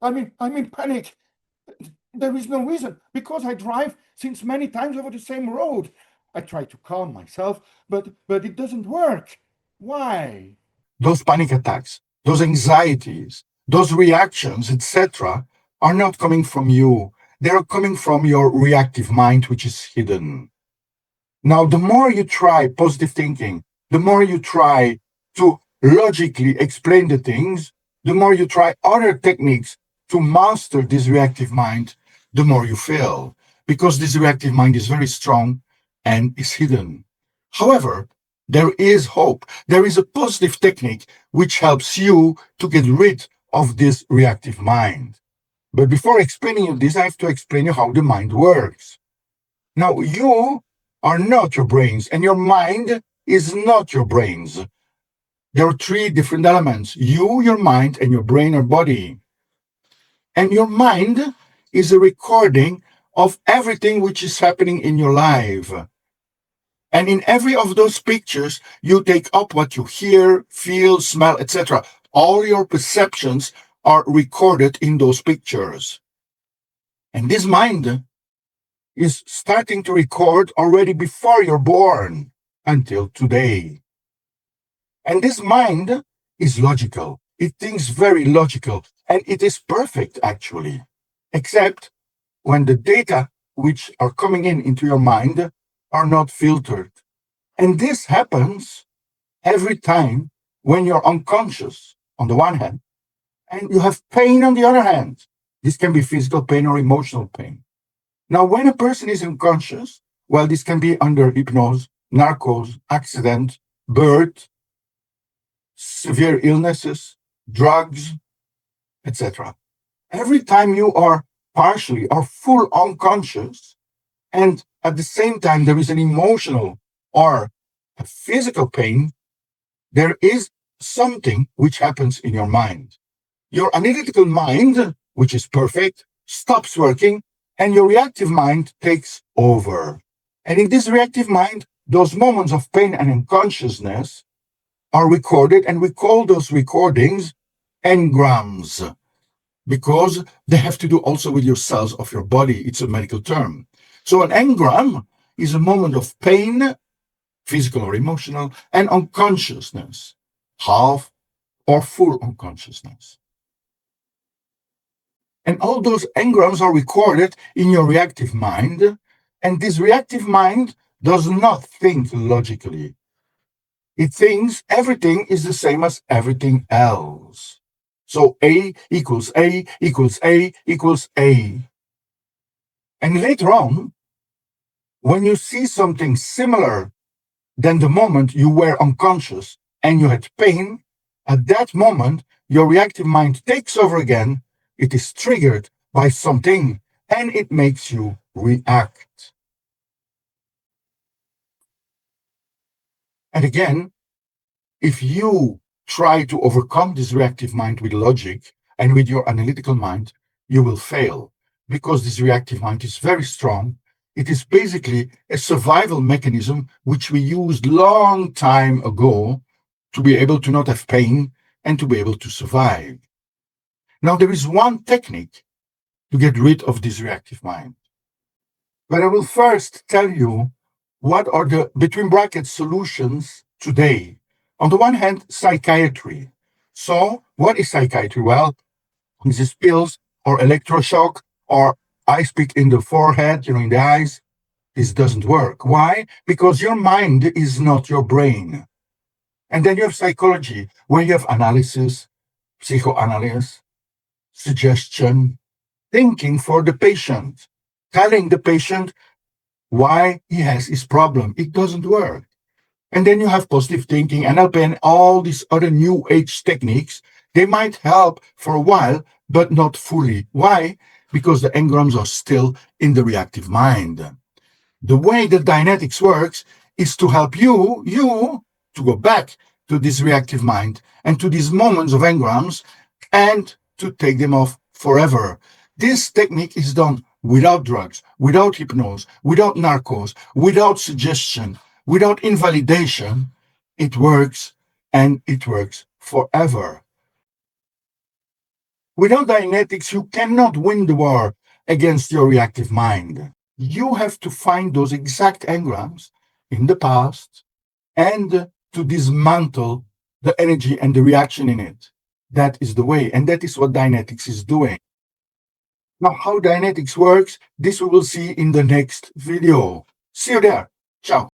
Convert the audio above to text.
I'm in panic. There is no reason, because I drive since many times over the same road. I try to calm myself, but it doesn't work. Why? Those panic attacks, those anxieties, those reactions, etc., are not coming from you. They are coming from your reactive mind, which is hidden. Now, the more you try positive thinking, the more you try to logically explain the things, the more you try other techniques to master this reactive mind, the more you fail, because this reactive mind is very strong and is hidden. However, there is hope. There is a positive technique which helps you to get rid of this reactive mind. But before explaining you this, I have to explain you how the mind works. Now, you are not your brains, and your mind is not your brains. There are three different elements: you, your mind, and your brain or body. And your mind is a recording of everything which is happening in your life. And in every of those pictures, you take up what you hear, feel, smell, etc. All your perceptions are recorded in those pictures. And this mind is starting to record already before you're born until today. And this mind is logical. It thinks very logical, and it is perfect actually, except when the data which are coming in into your mind are not filtered. And this happens every time when you're unconscious on the one hand, and you have pain on the other hand. This can be physical pain or emotional pain. Now, when a person is unconscious, well, this can be under hypnosis, narcose, accident, birth, severe illnesses, drugs, etc. Every time you are partially or full unconscious, and at the same time there is an emotional or a physical pain, there is something which happens in your mind. Your analytical mind, which is perfect, stops working, and your reactive mind takes over. And in this reactive mind, those moments of pain and unconsciousness are recorded, and we call those recordings engrams, because they have to do also with your cells of your body. It's a medical term. So an engram is a moment of pain, physical or emotional, and unconsciousness, half or full unconsciousness. And all those engrams are recorded in your reactive mind. And this reactive mind does not think logically. It thinks everything is the same as everything else. So A equals A equals A equals A. And later on, when you see something similar than the moment you were unconscious and you had pain, at that moment, your reactive mind takes over again. It is triggered by something and it makes you react. And again, if you try to overcome this reactive mind with logic and with your analytical mind, you will fail, because this reactive mind is very strong. It is basically a survival mechanism which we used long time ago to be able to not have pain and to be able to survive. Now, there is one technique to get rid of this reactive mind. But I will first tell you what are the, between brackets, solutions today. On the one hand, psychiatry. So, what is psychiatry? Well, this is pills or electroshock or ice pick in the forehead, in the eyes. This doesn't work. Why? Because your mind is not your brain. And then you have psychology, where you have analysis, psychoanalysis, suggestion, thinking for the patient, telling the patient why he has his problem. It doesn't work. And then you have positive thinking, NLP, and all these other new age techniques. They might help for a while, but not fully. Why? Because the engrams are still in the reactive mind. The way that Dianetics works is to help you to go back to this reactive mind and to these moments of engrams and to take them off forever. This technique is done without drugs, without hypnosis, without narcose, without suggestion, without invalidation. It works, and it works forever. Without Dianetics, you cannot win the war against your reactive mind. You have to find those exact engrams in the past and to dismantle the energy and the reaction in it. That is the way, and that is what Dianetics is doing. Now, how Dianetics works, this we will see in the next video. See you there. Ciao.